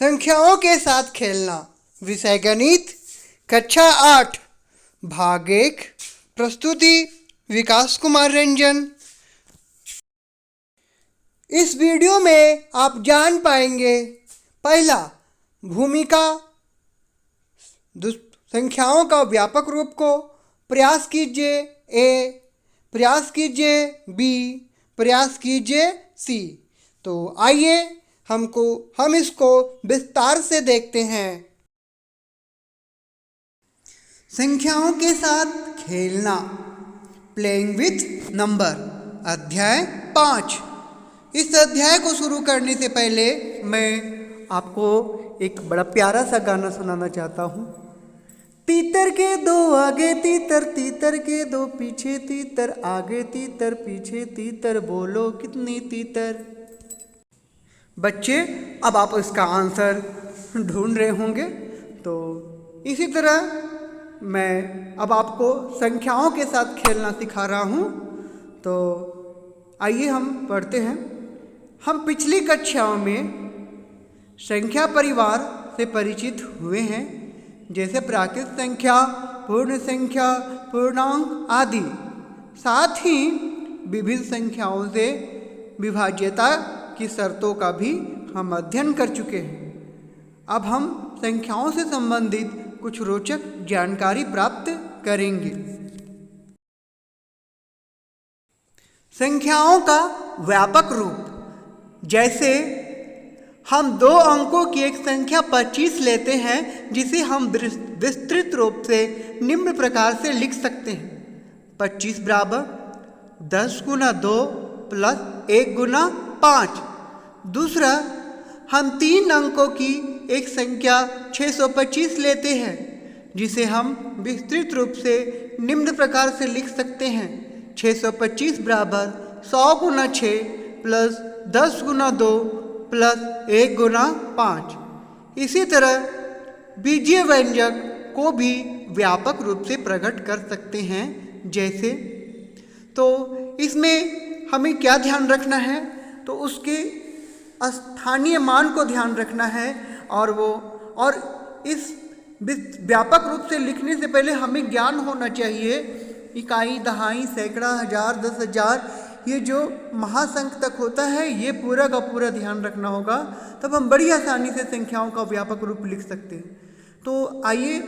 संख्याओं के साथ खेलना, विषय गणित, कक्षा 8, भाग 1। प्रस्तुति विकास कुमार रंजन। इस वीडियो में आप जान पाएंगे, पहला, भूमिका, संख्याओं का व्यापक रूप को प्रयास कीजिए ए, प्रयास कीजिए बी, प्रयास कीजिए सी। तो आइए हम इसको विस्तार से देखते हैं। संख्याओं के साथ खेलना, प्लेइंग विथ नंबर, अध्याय 5। इस अध्याय को शुरू करने से पहले मैं आपको एक बड़ा प्यारा सा गाना सुनाना चाहता हूँ। तीतर के दो आगे तीतर, तीतर के दो पीछे तीतर, आगे तीतर पीछे तीतर, बोलो कितनी तीतर। बच्चे, अब आप इसका आंसर ढूंढ रहे होंगे। तो इसी तरह मैं अब आपको संख्याओं के साथ खेलना सिखा रहा हूँ। तो आइए हम पढ़ते हैं। हम पिछली कक्षाओं में संख्या परिवार से परिचित हुए हैं, जैसे प्राकृत संख्या, पूर्ण संख्या, पूर्णांक आदि। साथ ही विभिन्न संख्याओं से विभाज्यता की शर्तों का भी हम अध्ययन कर चुके हैं। अब हम संख्याओं से संबंधित कुछ रोचक जानकारी प्राप्त करेंगे। संख्याओं का व्यापक रूप, जैसे हम 2 अंकों की एक संख्या 25 लेते हैं, जिसे हम विस्तृत रूप से निम्न प्रकार से लिख सकते हैं। 25 बराबर 10 गुना 2 प्लस 1 गुना 5। दूसरा, हम 3 अंकों की एक संख्या 625 लेते हैं, जिसे हम विस्तृत रूप से निम्न प्रकार से लिख सकते हैं। 625 बराबर 100 गुना 6 प्लस 10 गुना 2 प्लस 1 गुना 5। इसी तरह बीजीय व्यंजक को भी व्यापक रूप से प्रकट कर सकते हैं। जैसे, तो इसमें हमें क्या ध्यान रखना है, तो उसके स्थानीय मान को ध्यान रखना है। और इस व्यापक रूप से लिखने से पहले हमें ज्ञान होना चाहिए इकाई, दहाई, सैकड़ा, हजार, 10,000, ये जो महासंख तक होता है, ये पूरा का पूरा ध्यान रखना होगा। तब हम बड़ी आसानी से संख्याओं का व्यापक रूप लिख सकते हैं। तो आइए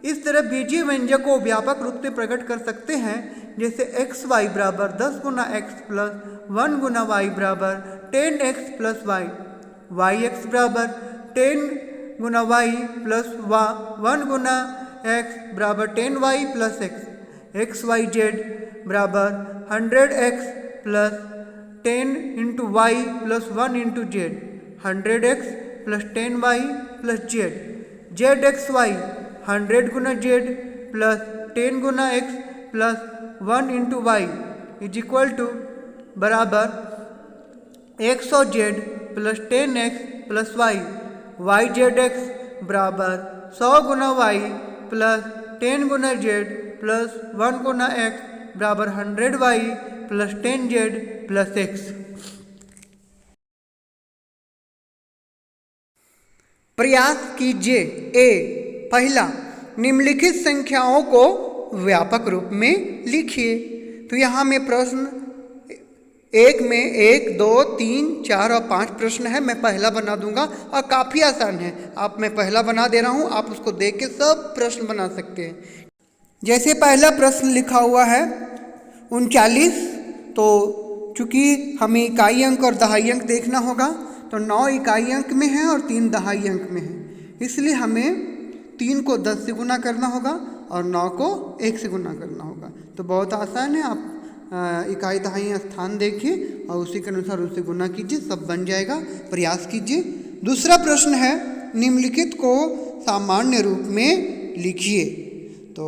इस तरह बीजीय व्यंजक को व्यापक रूप से प्रकट कर सकते हैं। जैसे एक्स वाई बराबर 10 गुना एक्स प्लस 1 गुना वाई बराबर 10x plus Y, Y X बराबर 10 गुना वाई प्लस 1 गुना एक्स बराबर 10y plus X, X Y Z बराबर 100x plus 10 into Y plus 1 into Z, 100x plus 10y plus Z, Z X Y 100 गुना Z plus 10 गुना X plus 1 into Y is equal to बराबर 100 Z plus 10x plus Y, Y Z x बराबर 100 गुना Y plus 10 गुना Z plus 1 गुना X बराबर 100y plus 10z plus x. प्रयास कीजिए ए, पहला, निम्नलिखित संख्याओं को व्यापक रूप में लिखिए। तो यहाँ में प्रश्न 1 में 1, 2, 3, 4 और 5 प्रश्न है। मैं पहला बना दूंगा और काफ़ी आसान है। मैं पहला बना दे रहा हूँ, आप उसको देख के सब प्रश्न बना सकते हैं। जैसे पहला प्रश्न लिखा हुआ है 39, तो चूँकि हमें इकाई अंक और दहाई अंक देखना होगा, तो 9 इकाई अंक में है और 3 दहाई अंक में है। इसलिए हमें 3 को 10 से गुना करना होगा और 9 को 1 से गुना करना होगा। तो बहुत आसान है। आप इकाई दहाई स्थान देखिए और उसी के अनुसार उससे गुना कीजिए, सब बन जाएगा। प्रयास कीजिए। दूसरा प्रश्न है, निम्नलिखित को सामान्य रूप में लिखिए। तो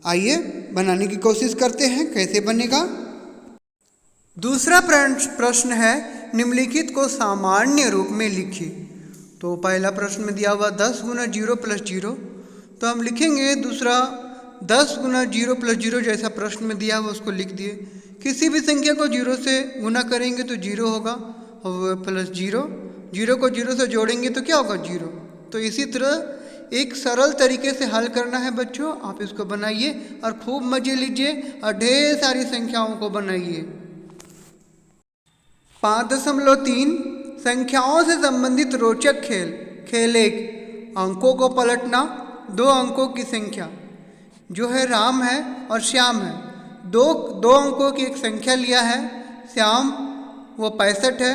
आइए बनाने की कोशिश करते हैं, कैसे बनेगा। दूसरा प्रश्न है, निम्नलिखित को सामान्य रूप में लिखिए। तो पहला प्रश्न में दिया हुआ 10 गुना 0 प्लस 0, तो हम लिखेंगे दूसरा 10 गुना 0 प्लस 0 जैसा प्रश्न में दिया हुआ उसको लिख दिए। किसी भी संख्या को 0 से गुना करेंगे तो 0 होगा और प्लस 0, जीरो को जीरो से जोड़ेंगे तो क्या होगा? जीरो। तो इसी तरह एक सरल तरीके से हल करना है बच्चों, आप इसको बनाइए और खूब मजे लीजिए और ढेर सारी संख्याओं को बनाइए। 5.3 संख्याओं से संबंधित रोचक खेल। खेल 1, अंकों को पलटना। 2 अंकों की संख्या जो है राम है और श्याम है। दो अंकों की एक संख्या लिया है श्याम, वो 65 है।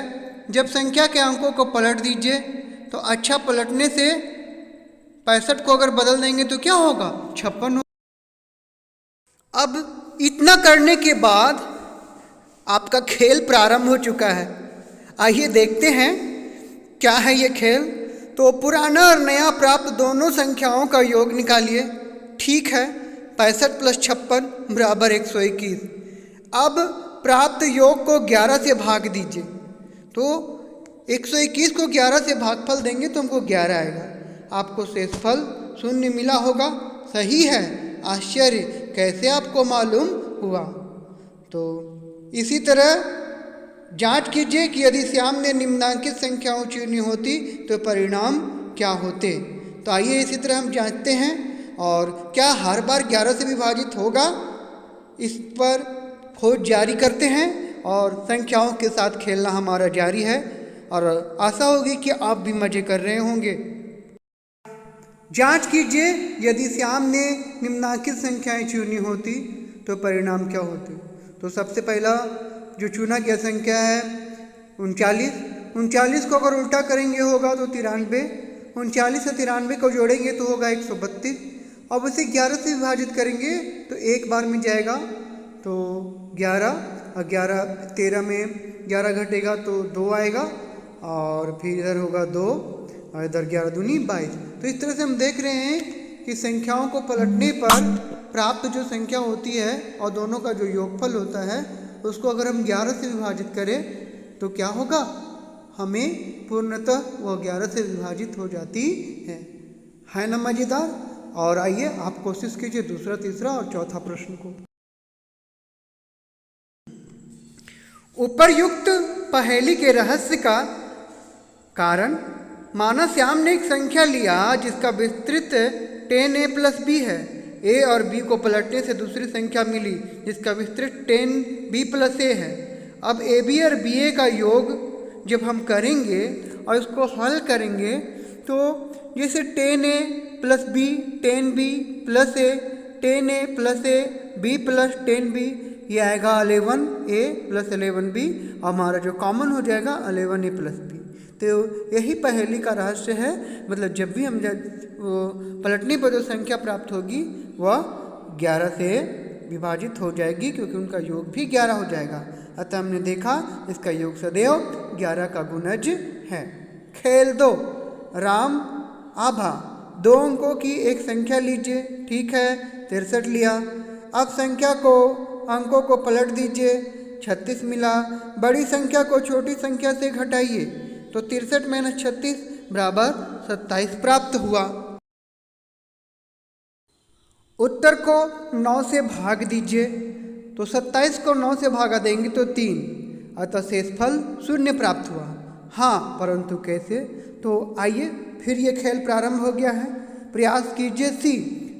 जब संख्या के अंकों को पलट दीजिए तो अच्छा पलटने से 65 को अगर बदल देंगे तो क्या होगा? 56 हो। अब इतना करने के बाद आपका खेल प्रारंभ हो चुका है। आइए देखते हैं क्या है ये खेल। तो पुराना और नया प्राप्त दोनों संख्याओं का योग निकालिए। ठीक है, 65 + 56 = 121। अब प्राप्त योग को 11 से भाग दीजिए। तो 121 को 11 से भागफल देंगे तो हमको 11 आएगा। आपको शेषफल 0 मिला होगा। सही है? आश्चर्य, कैसे आपको मालूम हुआ? तो इसी तरह जांच कीजिए कि यदि श्याम ने निम्नांकित संख्याओं चुनी होती तो परिणाम क्या होते। तो आइए इसी तरह हम जांचते हैं। और क्या हर बार 11 से विभाजित होगा, इस पर खोज जारी करते हैं और संख्याओं के साथ खेलना हमारा जारी है और आशा होगी कि आप भी मजे कर रहे होंगे। जांच कीजिए यदि श्याम ने निम्नांकित संख्याएं चुनी होती तो परिणाम क्या होते। तो सबसे पहला जो चुना गया संख्या है 39 को अगर उल्टा करेंगे होगा तो 93। 39 से 93 को जोड़ेंगे तो होगा 132। अब उसे 11 से विभाजित करेंगे तो एक बार में जाएगा तो 11 और 11 13 में 11 घटेगा तो 2 आएगा और फिर इधर होगा 2 और इधर 11 दूनी 22। तो इस तरह से हम देख रहे हैं कि संख्याओं को पलटने पर प्राप्त जो संख्या होती है और दोनों का जो योगफल होता है उसको अगर हम 11 से विभाजित करें तो क्या होगा? हमें पूर्णतः वो 11 से विभाजित हो जाती है ना मज़ेदार? और आइए आप कोशिश कीजिए दूसरा, तीसरा और चौथा प्रश्न को। उपर्युक्त पहेली के रहस्य का कारण। माना श्याम ने एक संख्या लिया जिसका विस्तृत 10a + b है। a और b को पलटने से दूसरी संख्या मिली जिसका विस्तृत 10b + a है। अब ab और ba का योग जब हम करेंगे और इसको हल करेंगे तो जैसे 10a + b 10b + a 10a + a b + 10b, ये आएगा 11a + 11b। हमारा जो कॉमन हो जाएगा 11a + b। तो यही पहेली का रहस्य है। मतलब जब भी हम पलटने पर जो संख्या प्राप्त होगी वह 11 से विभाजित हो जाएगी क्योंकि उनका योग भी 11 हो जाएगा। अतः हमने देखा इसका योग सदैव 11 का गुणज है। खेल 2, राम आभा। 2 अंकों की एक संख्या लीजिए। ठीक है, 63 लिया। अब संख्या को अंकों को पलट दीजिए, 36 मिला। बड़ी संख्या को छोटी संख्या से घटाइए तो 63 - 36 = 27 प्राप्त हुआ। उत्तर को 9 से भाग दीजिए तो 27 को 9 से भागा देंगे तो 3, अतः शेषफल 0 प्राप्त हुआ। हाँ, परंतु कैसे? तो आइए फिर ये खेल प्रारंभ हो गया है। प्रयास कीजिए सी।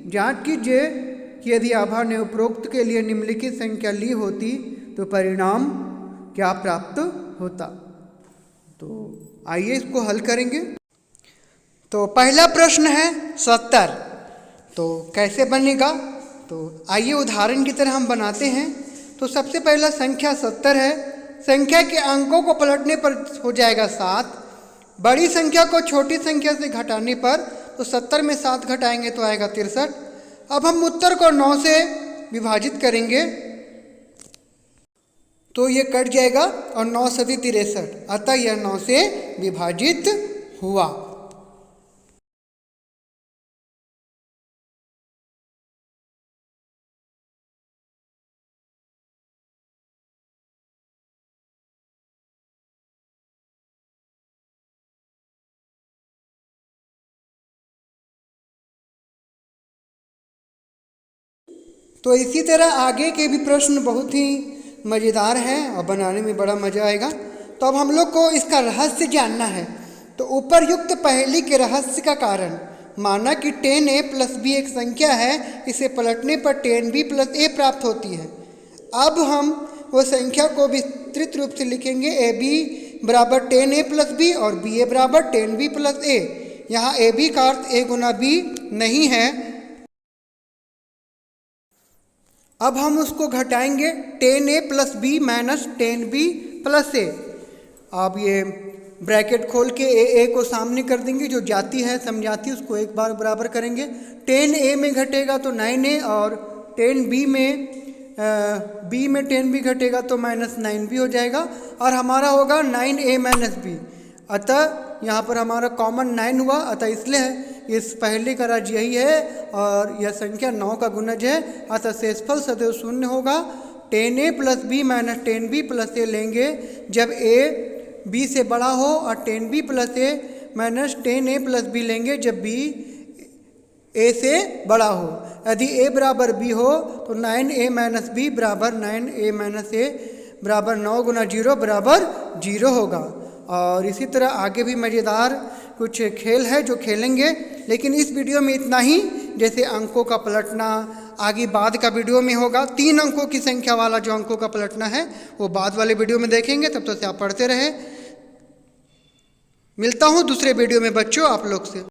जांच कीजिए कि यदि आभा ने उपरोक्त के लिए निम्नलिखित संख्या ली होती तो परिणाम क्या प्राप्त होता। तो आइए इसको हल करेंगे। तो पहला प्रश्न है 70। तो कैसे बनेगा? तो आइए उदाहरण की तरह हम बनाते हैं। तो सबसे पहला संख्या 70 है। संख्या के अंकों को पलटने पर हो जाएगा 7। बड़ी संख्या को छोटी संख्या से घटाने पर तो 70 में 7 घटाएंगे तो आएगा 63। अब हम उत्तर को 9 से विभाजित करेंगे तो ये कट जाएगा और 9 × 7 = 63, अतः यह 9 से विभाजित हुआ। तो इसी तरह आगे के भी प्रश्न बहुत ही मज़ेदार हैं और बनाने में बड़ा मज़ा आएगा। तो अब हम लोग को इसका रहस्य जानना है तो उपर्युक्त पहेली के रहस्य का कारण, माना कि 10a प्लस b एक संख्या है, इसे पलटने पर 10b प्लस a प्राप्त होती है। अब हम वो संख्या को विस्तृत रूप से लिखेंगे, ab बराबर 10a प्लस b और ba बराबर 10b प्लस a। यहाँ ab का अर्थ a गुना b नहीं है। अब हम उसको घटाएंगे 10a plus b minus 10b plus a। अब ये ब्रैकेट खोल के ए को सामने कर देंगे, जो जाती है समझाती उसको एक बार बराबर करेंगे। 10a में घटेगा तो 9a और 10b में b में 10b घटेगा तो माइनस 9b हो जाएगा और हमारा होगा 9a माइनस b। अतः यहाँ पर हमारा कॉमन 9 हुआ, अतः इसलिए इस पहले का राज्य यही है और यह संख्या 9 का गुणज है। अतः शेषफल सदैव शून्य होगा। 10a plus b minus 10b plus a लेंगे जब a b से बड़ा हो और 10b plus a minus 10a plus b लेंगे जब b a से बड़ा हो। यदि a बराबर b हो तो 9a माइनस b बराबर 9a माइनस a बराबर 9 गुना 0 बराबर 0 होगा। और इसी तरह आगे भी मज़ेदार कुछ खेल है जो खेलेंगे, लेकिन इस वीडियो में इतना ही। जैसे अंकों का पलटना आगे बाद का वीडियो में होगा। 3 अंकों की संख्या वाला जो अंकों का पलटना है वो बाद वाले वीडियो में देखेंगे। तब तक से आप पढ़ते रहे। मिलता हूँ दूसरे वीडियो में बच्चों आप लोग से।